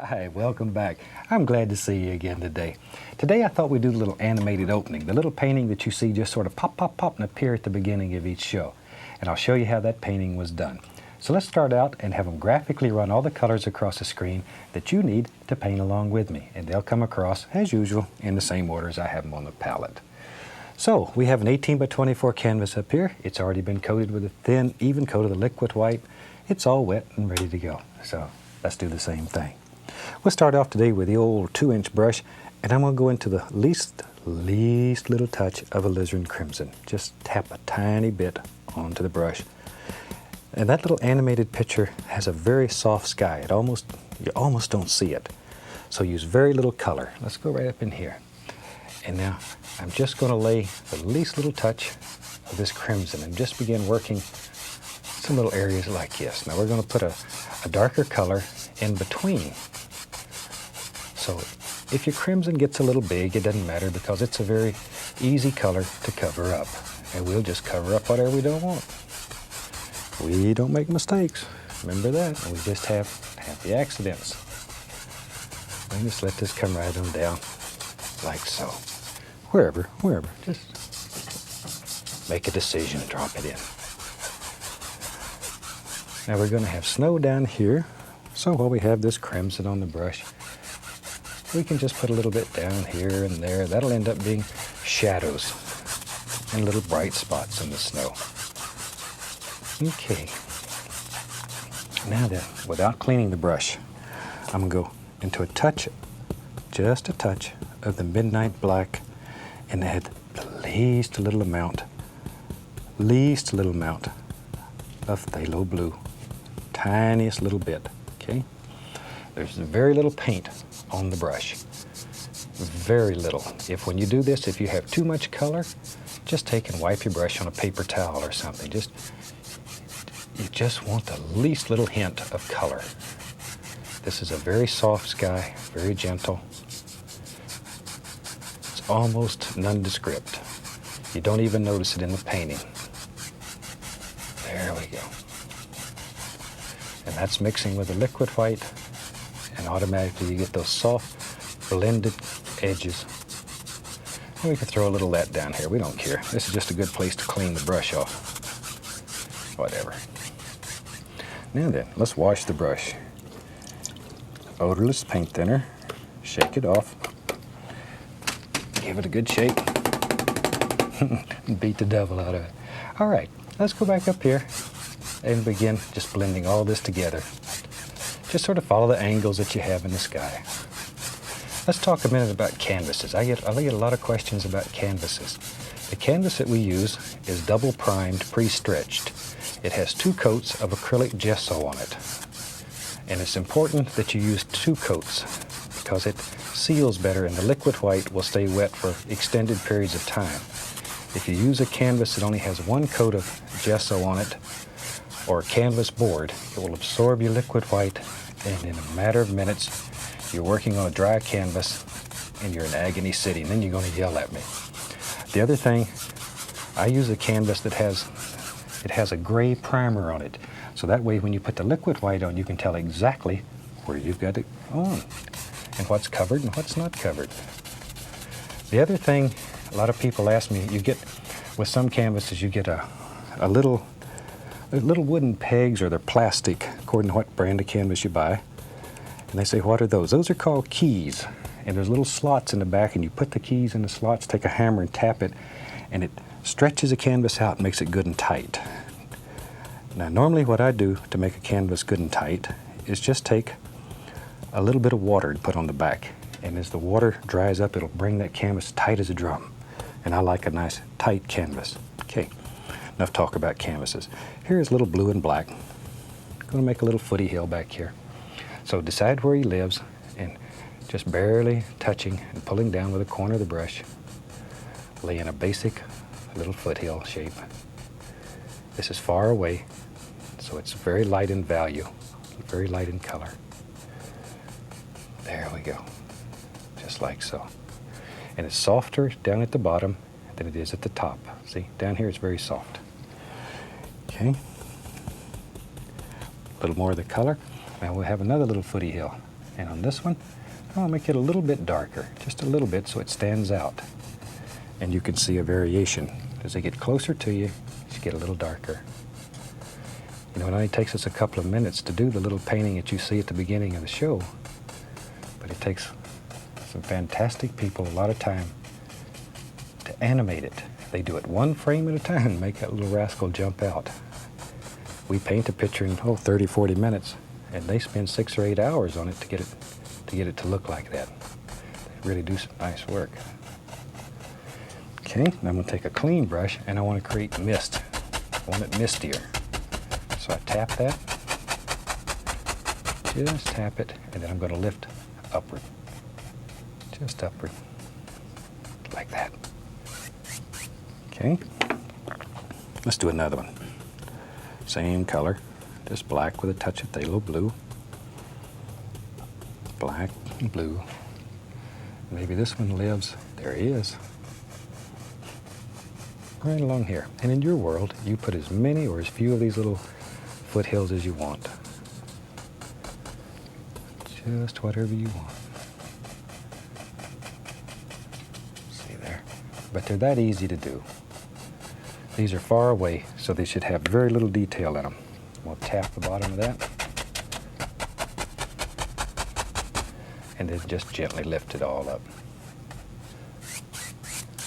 Hi, welcome back. I'm glad to see you again today. Today I thought we'd do a little animated opening, the little painting that you see just sort of pop, pop, pop and appear at the beginning of each show. And I'll show you how that painting was done. So let's start out and have them graphically run all the colors across the screen that you need to paint along with me. And they'll come across, as usual, in the same order as I have them on the palette. So we have an 18 by 24 canvas up here. It's already been coated with a thin, even coat of the liquid white. It's all wet and ready to go. So let's do the same thing. We'll start off today with the old 2-inch brush, and I'm going to go into the least little touch of alizarin crimson. Just tap a tiny bit onto the brush. And that little animated picture has a very soft sky. You almost don't see it. So use very little color. Let's go right up in here. And now I'm just going to lay the least little touch of this crimson and just begin working some little areas like this. Now we're going to put a darker color in between. So if your crimson gets a little big, it doesn't matter because it's a very easy color to cover up. And we'll just cover up whatever we don't want. We don't make mistakes. Remember that. And we just have happy accidents. And just let this come right on down like so. Wherever. Just make a decision, drop it in. Now we're going to have snow down here. So while we have this crimson on the brush, we can just put a little bit down here and there. That'll end up being shadows and little bright spots in the snow. Okay. Now then, without cleaning the brush, I'm going to go into just a touch of the midnight black and add the least little amount of phthalo blue. Tiniest little bit, okay? There's very little paint on the brush. Very little. When you do this, if you have too much color, just take and wipe your brush on a paper towel or something. You just want the least little hint of color. This is a very soft sky, very gentle. It's almost nondescript. You don't even notice it in the painting. There we go. And that's mixing with the liquid white, and automatically you get those soft, blended edges. And we can throw a little of that down here. We don't care. This is just a good place to clean the brush off. Whatever. Now then, let's wash the brush. Odorless paint thinner. Shake it off. Give it a good shake. Beat the devil out of it. All right, let's go back up here and begin just blending all this together. Just sort of follow the angles that you have in the sky. Let's talk a minute about canvases. I get a lot of questions about canvases. The canvas that we use is double primed, pre-stretched. It has 2 coats of acrylic gesso on it. And it's important that you use 2 coats because it seals better and the liquid white will stay wet for extended periods of time. If you use a canvas that only has 1 coat of gesso on it, or a canvas board, it will absorb your liquid white, and in a matter of minutes, you're working on a dry canvas and you're in agony city, and then you're going to yell at me. The other thing, I use a canvas that has a gray primer on it. So that way when you put the liquid white on, you can tell exactly where you've got it on and what's covered and what's not covered. The other thing, a lot of people ask me, with some canvases, you get a little wooden pegs, or they're plastic, according to what brand of canvas you buy. And they say, what are those? Those are called keys. And there's little slots in the back, and you put the keys in the slots, take a hammer and tap it, and it stretches the canvas out and makes it good and tight. Now, normally what I do to make a canvas good and tight is just take a little bit of water and put on the back. And as the water dries up, it'll bring that canvas tight as a drum. And I like a nice, tight canvas. Okay, enough talk about canvases. Here's a little blue and black. I'm going to make a little footy hill back here. So decide where he lives and just barely touching and pulling down with the corner of the brush, lay in a basic little foothill shape. This is far away, so it's very light in value, very light in color. There we go, just like so. And it's softer down at the bottom than it is at the top. See, down here it's very soft. Okay, a little more of the color. Now we'll have another little footy hill. And on this one, I want to make it a little bit darker, just a little bit so it stands out. And you can see a variation. As they get closer to you, you get a little darker. You know, it only takes us a couple of minutes to do the little painting that you see at the beginning of the show, but it takes some fantastic people a lot of time to animate it. They do it one frame at a time and make that little rascal jump out. We paint a picture in 30, 40 minutes, and they spend 6 or 8 hours on it to get it to look like that. They really do some nice work. Okay, now I'm going to take a clean brush and I want to create mist. I want it mistier. So I tap that, just tap it, and then I'm going to lift upward. Just upward, like that. Okay, let's do another one. Same color, just black with a touch of phthalo blue. Black and blue. Maybe this one lives, there he is. Right along here. And in your world, you put as many or as few of these little foothills as you want. Just whatever you want. See there? But they're that easy to do. These are far away, so they should have very little detail in them. We'll tap the bottom of that. And then just gently lift it all up.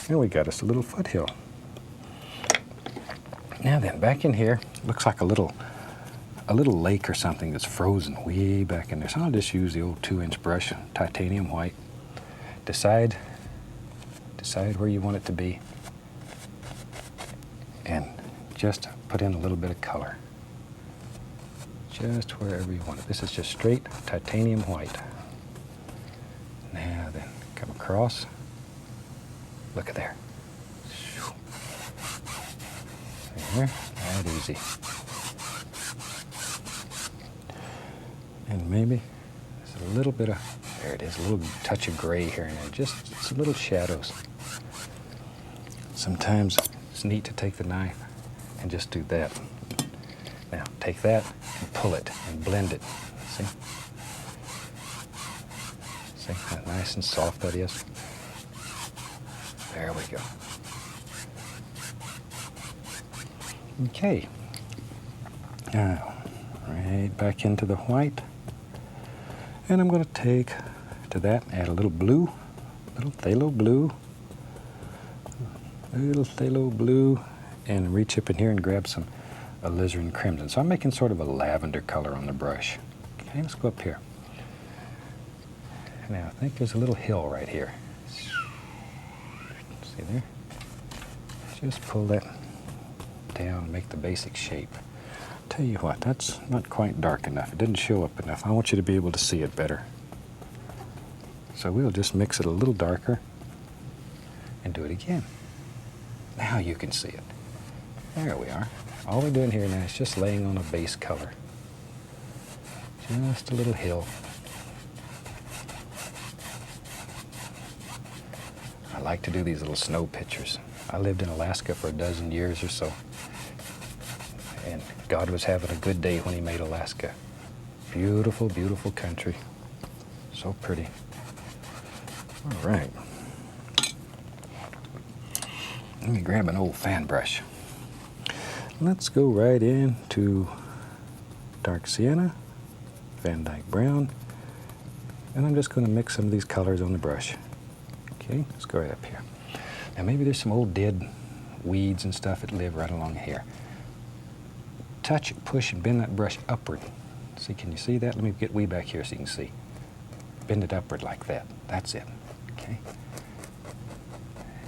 And we got us a little foothill. Now then, back in here, looks like a little lake or something that's frozen way back in there. So I'll just use the old 2-inch brush, titanium white. Decide where you want it to be, and just put in a little bit of color. Just wherever you want it. This is just straight titanium white. Now then, come across. Look at there. There, that easy. And maybe there's a little bit of, there it is, a little touch of gray here and there, just some little shadows. Sometimes it's neat to take the knife and just do that. Now, take that and pull it and blend it. See? See how nice and soft that is? There we go. Okay. Now, right back into the white. And I'm going to take to that, add a little blue, little phthalo blue, and reach up in here and grab some alizarin crimson. So I'm making sort of a lavender color on the brush. Okay, let's go up here. Now, I think there's a little hill right here. See there? Just pull that down and make the basic shape. Tell you what, that's not quite dark enough. It didn't show up enough. I want you to be able to see it better. So we'll just mix it a little darker and do it again. Now you can see it. There we are. All we're doing here now is just laying on a base color. Just a little hill. I like to do these little snow pictures. I lived in Alaska for 12 years or so. And God was having a good day when he made Alaska. Beautiful, beautiful country. So pretty. All right. Let me grab an old fan brush. Let's go right into dark sienna, Van Dyke brown, and I'm just going to mix some of these colors on the brush. Okay, let's go right up here. Now maybe there's some old dead weeds and stuff that live right along here. Touch, push, and bend that brush upward. See, can you see that? Let me get way back here so you can see. Bend it upward like that. That's it. Okay?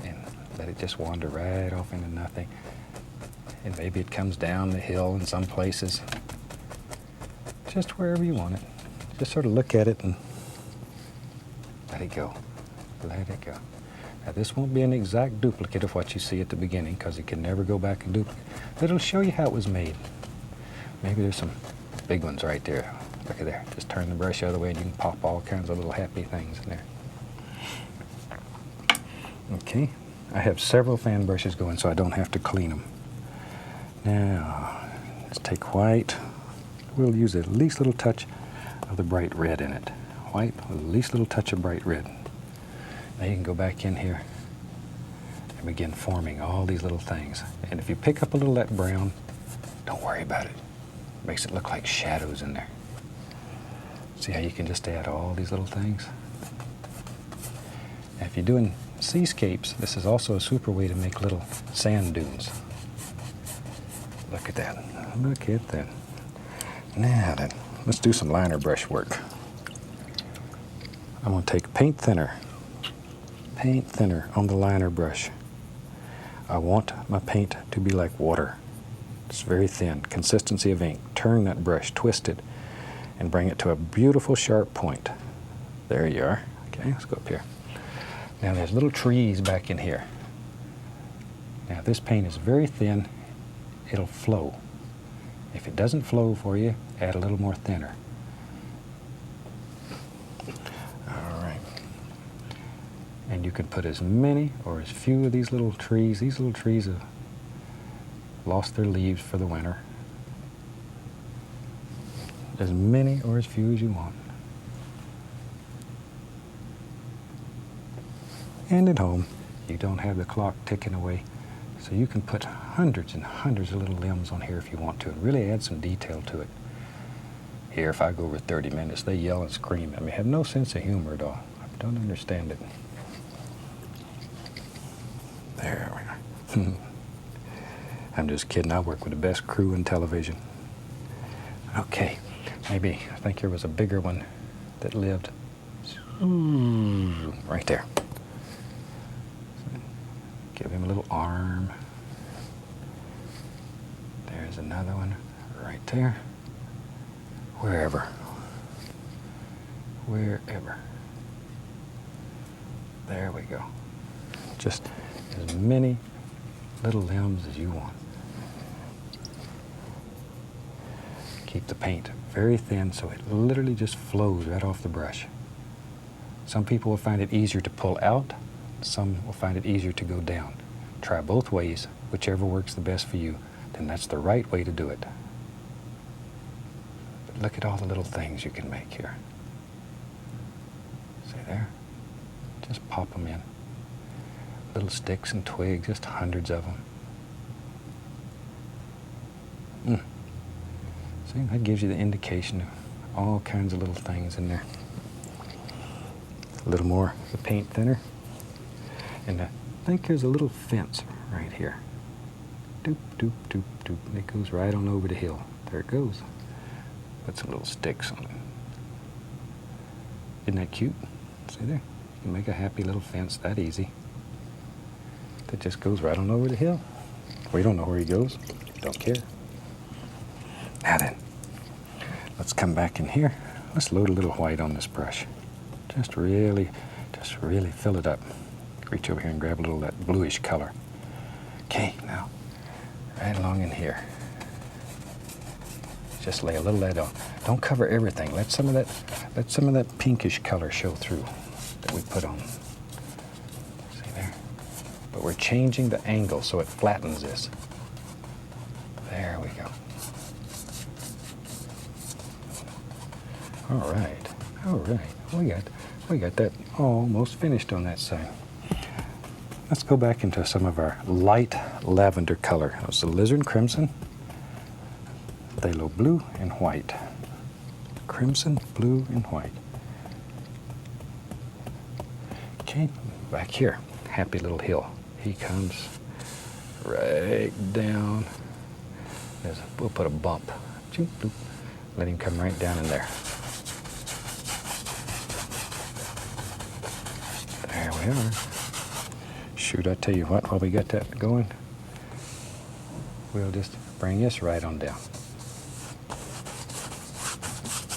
And let it just wander right off into nothing. And maybe it comes down the hill in some places. Just wherever you want it. Just sort of look at it and let it go. Let it go. Now this won't be an exact duplicate of what you see at the beginning because it can never go back and duplicate. But it'll show you how it was made. Maybe there's some big ones right there. Look at there. Just turn the brush the other way and you can pop all kinds of little happy things in there. Okay. I have several fan brushes going so I don't have to clean them. Now, let's take white. We'll use at least a little touch of the bright red in it. white with at least a little touch of bright red. Now you can go back in here and begin forming all these little things. And if you pick up a little of that brown, don't worry about it. It makes it look like shadows in there. See how you can just add all these little things? Now if you're doing seascapes, this is also a super way to make little sand dunes. Look at that. Look at that. Now then, let's do some liner brush work. I'm going to take paint thinner on the liner brush. I want my paint to be like water. It's very thin, consistency of ink. Turn that brush, twist it, and bring it to a beautiful sharp point. There you are. Okay, let's go up here. Now there's little trees back in here. Now this paint is very thin. It'll flow. If it doesn't flow for you, add a little more thinner. All right. And you can put as many or as few of these little trees. These little trees have lost their leaves for the winter. As many or as few as you want. And at home, you don't have the clock ticking away, so you can put hundreds and hundreds of little limbs on here if you want to, and really add some detail to it. Here, if I go over 30 minutes, they yell and scream at me. Have no sense of humor at all. I don't understand it. There we are. I'm just kidding. I work with the best crew in television. Okay, maybe I think there was a bigger one that lived right there. Give him a little arm. There's another one right there. Wherever. There we go. Just as many little limbs as you want. Keep the paint very thin so it literally just flows right off the brush. Some people will find it easier to pull out. Some will find it easier to go down. Try both ways, whichever works the best for you, then that's the right way to do it. But look at all the little things you can make here. See there? Just pop them in. Little sticks and twigs, just hundreds of them. See, that gives you the indication of all kinds of little things in there. A little more of the paint thinner. And I think there's a little fence right here. Doop, doop, doop, doop. And it goes right on over the hill. There it goes. Put some little sticks on it. Isn't that cute? See there? You can make a happy little fence that easy. That just goes right on over the hill. We don't know where he goes. Don't care. Now then, let's come back in here. Let's load a little white on this brush. Just really fill it up. Reach over here and grab a little of that bluish color. Okay, now, right along in here. Just lay a little of that on. Don't cover everything. Let some of that pinkish color show through that we put on. See there? But we're changing the angle so it flattens this. There we go. All right. We got that almost finished on that side. Let's go back into some of our light lavender color. That was the alizarin crimson, phthalo blue, and white. Crimson, blue, and white. Okay, back here, happy little hill. He comes right down. We'll put a bump. Let him come right down in there. There we are. Shoot, I tell you what, while we got that going, we'll just bring this right on down.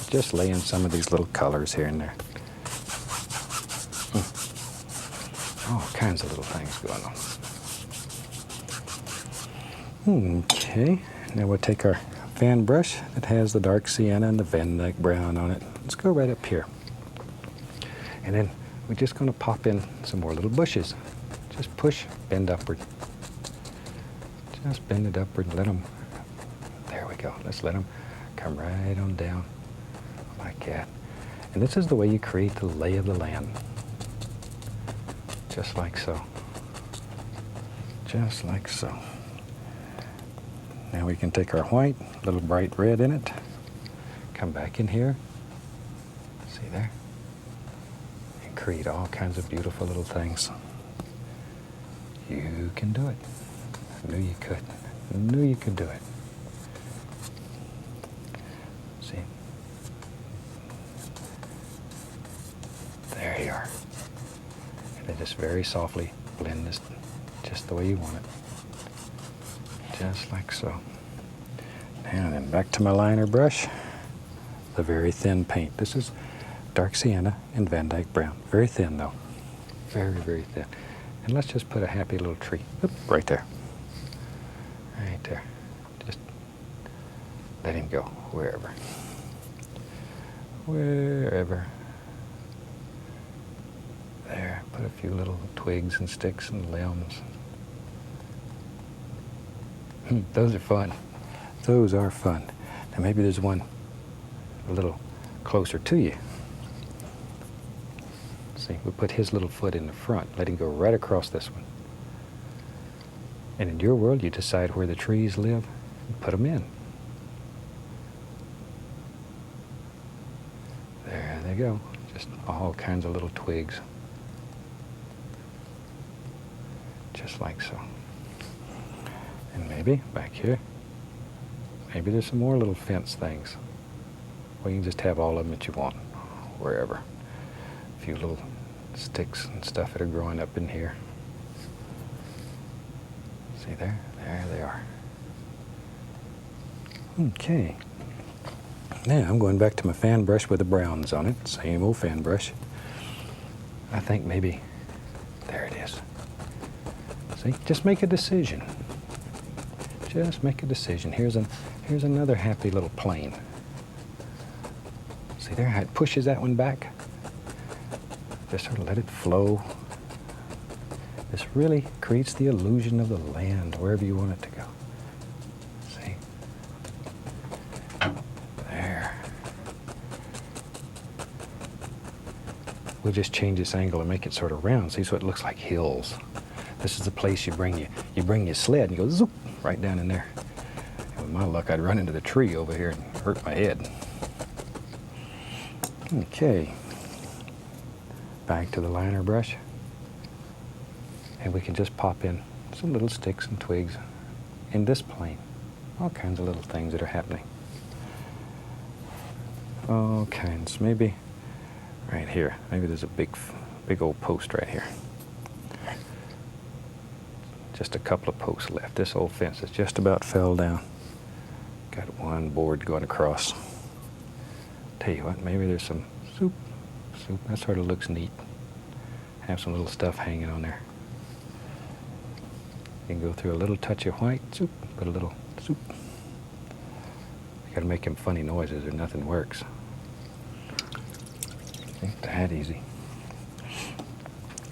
Just lay in some of these little colors here and there. All kinds of little things going on. Okay, now we'll take our fan brush that has the dark sienna and the Van Dyke brown on it. Let's go right up here. And then we're just going to pop in some more little bushes. Just push, bend upward. Just bend it upward and let them, there we go. Let's let them come right on down like that. And this is the way you create the lay of the land. Just like so. Just like so. Now we can take our white, little bright red in it, come back in here, see there, and create all kinds of beautiful little things. You can do it. I knew you could. I knew you could do it. See? There you are. And then just very softly blend this just the way you want it. Just like so. Now then, back to my liner brush. The very thin paint. This is dark sienna and Van Dyke brown. Very thin though. Very, very thin. And let's just put a happy little tree. Oop, right there. Right there. Just let him go wherever. Wherever. There. Put a few little twigs and sticks and limbs. Those are fun. Those are fun. Now maybe there's one a little closer to you. See, we put his little foot in the front. Let him go right across this one. And in your world, you decide where the trees live and put them in. There they go. Just all kinds of little twigs. Just like so. And maybe back here, maybe there's some more little fence things. Well, you can just have all of them that you want, wherever. A few little sticks and stuff that are growing up in here. See there? There they are. Okay. Now I'm going back to my fan brush with the browns on it. Same old fan brush. I think maybe, there it is. See, just make a decision. Just make a decision. Here's another happy little plane. See there how it pushes that one back? Just sort of let it flow. This really creates the illusion of the land wherever you want it to go. See? There. We'll just change this angle and make it sort of round. See, so it looks like hills. This is the place you bring your sled and you go zoop right down in there. And with my luck, I'd run into the tree over here and hurt my head. Okay. Back to the liner brush. And we can just pop in some little sticks and twigs in this plane. All kinds of little things that are happening. All kinds. Maybe right here. Maybe there's a big old post right here. Just a couple of posts left. This old fence has just about fell down. Got one board going across. Tell you what, maybe there's some soup. That sort of looks neat. Have some little stuff hanging on there. You can go through a little touch of white, soup, put a little soup. You gotta make them funny noises or nothing works. Ain't that easy.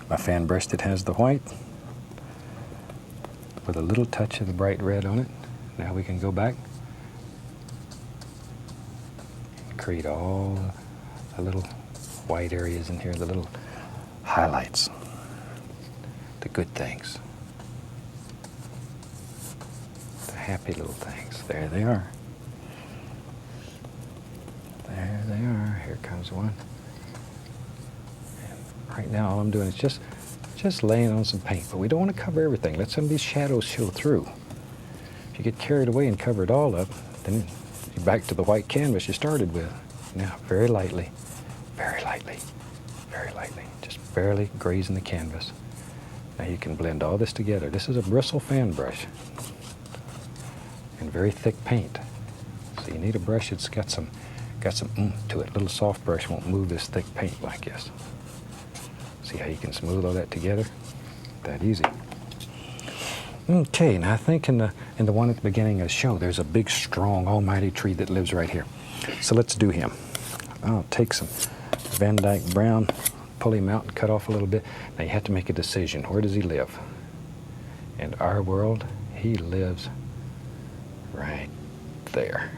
My fan brush that has the white with a little touch of the bright red on it. Now we can go back and create all the little white areas in here, the little highlights, the good things, the happy little things. There they are. There they are. Here comes one. And right now all I'm doing is just laying on some paint, but we don't want to cover everything. Let some of these shadows show through. If you get carried away and cover it all up, then you're back to the white canvas you started with. Now, very lightly, very lightly, very lightly, just barely grazing the canvas. Now you can blend all this together. This is a bristle fan brush and very thick paint. So you need a brush that's got some oomph to it. A little soft brush won't move this thick paint like this. See how you can smooth all that together? That easy. Okay, now I think in the one at the beginning of the show, there's a big, strong, almighty tree that lives right here. So let's do him. I'll take some Van Dyke brown, pull him out and cut off a little bit. Now you have to make a decision. Where does he live? In our world, he lives right there.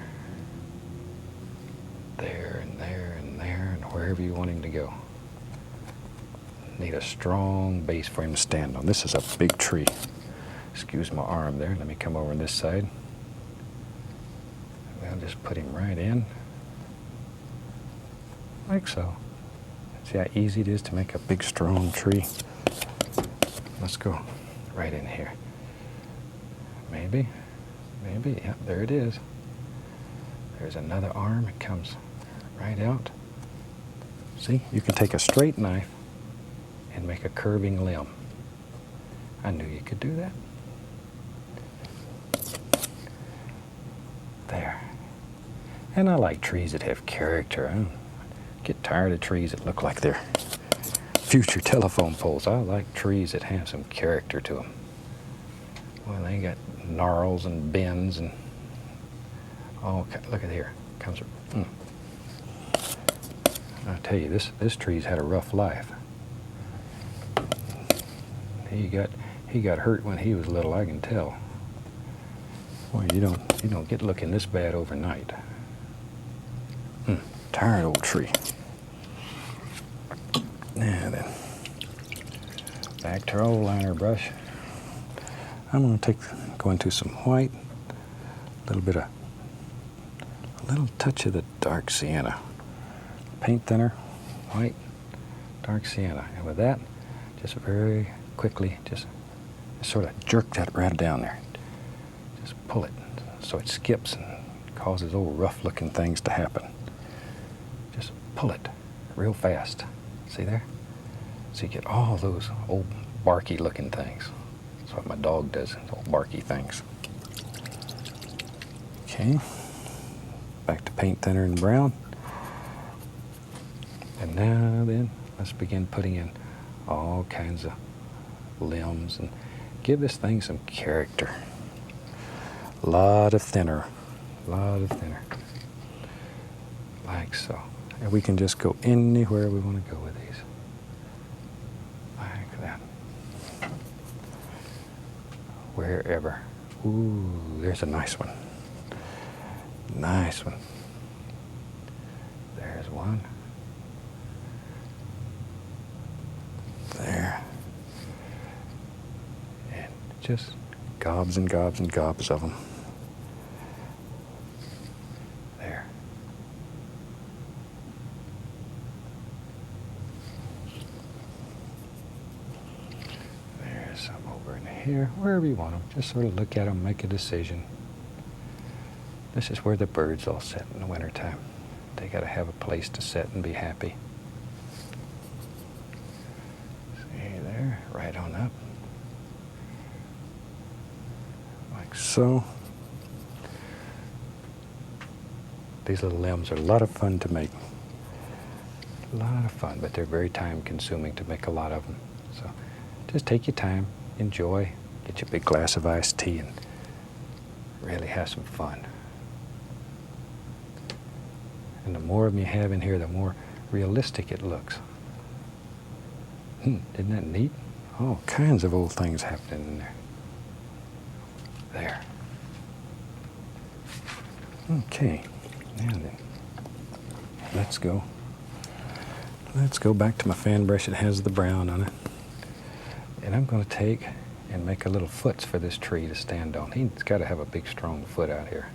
There and there and there. And wherever you want him to go. Need a strong base for him to stand on. This is a big tree. Excuse my arm there. Let me come over on this side. We'll just put him right in, like so. See how easy it is to make a big, strong tree? Let's go right in here. Maybe, yeah, there it is. There's another arm. It comes right out. See, you can take a straight knife and make a curving limb. I knew you could do that. There. And I like trees that have character. I get tired of trees that look like they're future telephone poles. I like trees that have some character to them. Well, they got gnarls and bends and look at here. Comes. I tell you, this tree's had a rough life. He got hurt when he was little, I can tell. Boy, you don't get looking this bad overnight. Tired old tree. Now then, back to our old liner brush. I'm going to go into some white, a little touch of the dark sienna. Paint thinner, white, dark sienna. And with that, just very quickly, just sort of jerk that right down there. Just pull it so it skips and causes old rough-looking things to happen. Just pull it real fast. See there? So you get all those old barky-looking things. That's what my dog does, old barky things. Okay, back to paint thinner and brown. And now then, let's begin putting in all kinds of limbs and give this thing some character. A lot of thinner, like so. And we can just go anywhere we want to go with these, like that. Wherever. Ooh, there's a nice one. Nice one. There's one. There. And just gobs and gobs and gobs of them. There. There's some over in here, wherever you want them. Just sort of look at them, make a decision. This is where the birds all sit in the wintertime. They got to have a place to sit and be happy. See there, right on up. Like so. These little limbs are a lot of fun to make. A lot of fun, but they're very time consuming to make a lot of them. So just take your time, enjoy, get you a big glass of iced tea and really have some fun. And the more of them you have in here, the more realistic it looks. Isn't that neat? All kinds of old things happening in there. There. Okay, now then, let's go back to my fan brush that has the brown on it. And I'm going to take and make a little foots for this tree to stand on. He's got to have a big, strong foot out here.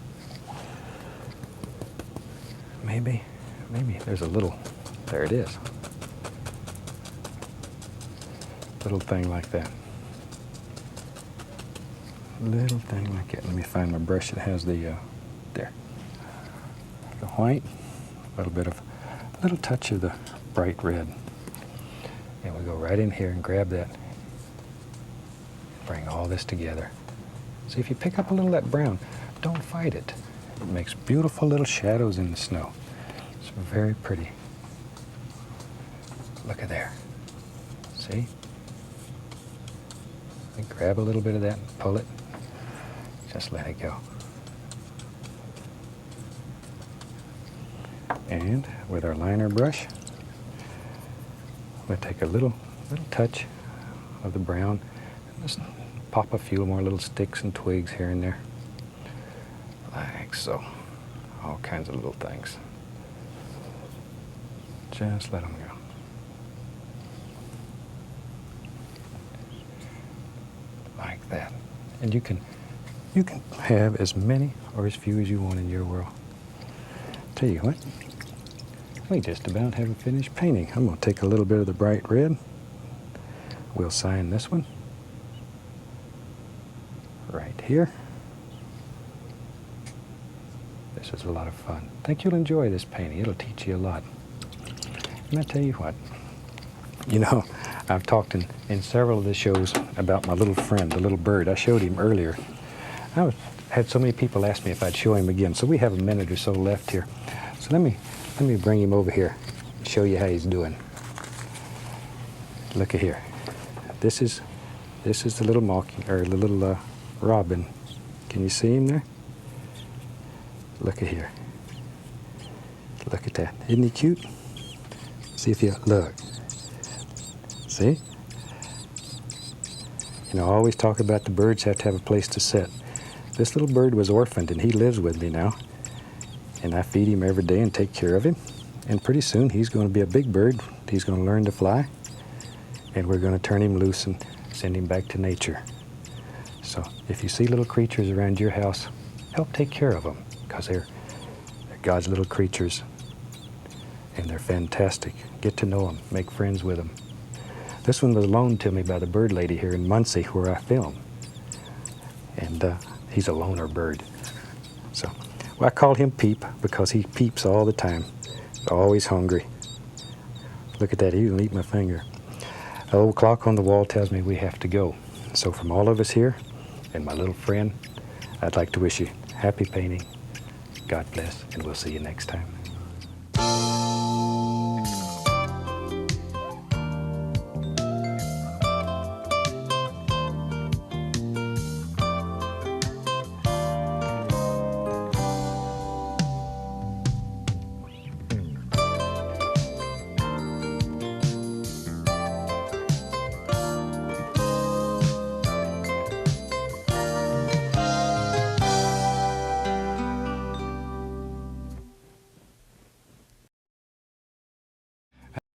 Maybe there's a little, there it is. Little thing like that. Little thing like that. Let me find my brush that has the, there. The white, a little touch of the bright red. And we go right in here and grab that. Bring all this together. See, if you pick up a little of that brown, don't fight it. It makes beautiful little shadows in the snow. It's very pretty. Look at there. See? And grab a little bit of that and pull it. Just let it go. And with our liner brush, we'll take a little touch of the brown and just pop a few more little sticks and twigs here and there. Like so. All kinds of little things. Just let them go. Like that. And you can have as many or as few as you want in your world. Tell you what, we just about have a finished painting. I'm going to take a little bit of the bright red. We'll sign this one right here. This is a lot of fun. I think you'll enjoy this painting. It'll teach you a lot. And I tell you what, you know, I've talked in several of the shows about my little friend, the little bird. I showed him earlier. Had so many people ask me if I'd show him again. So we have a minute or so left here. So let me bring him over here and show you how he's doing. Look at here. This is the little the little robin. Can you see him there? Look at here. Look at that. Isn't he cute? See if you look. See? You know, I always talk about the birds have to have a place to sit. This little bird was orphaned, and he lives with me now. And I feed him every day and take care of him. And pretty soon, he's going to be a big bird. He's going to learn to fly. And we're going to turn him loose and send him back to nature. So if you see little creatures around your house, help take care of them, because they're God's little creatures. And they're fantastic. Get to know them. Make friends with them. This one was loaned to me by the bird lady here in Muncie, where I film. And he's a loner bird. So, well, I call him Peep because he peeps all the time. He's always hungry. Look at that, he didn't eat my finger. The old clock on the wall tells me we have to go. So from all of us here and my little friend, I'd like to wish you happy painting. God bless, and we'll see you next time.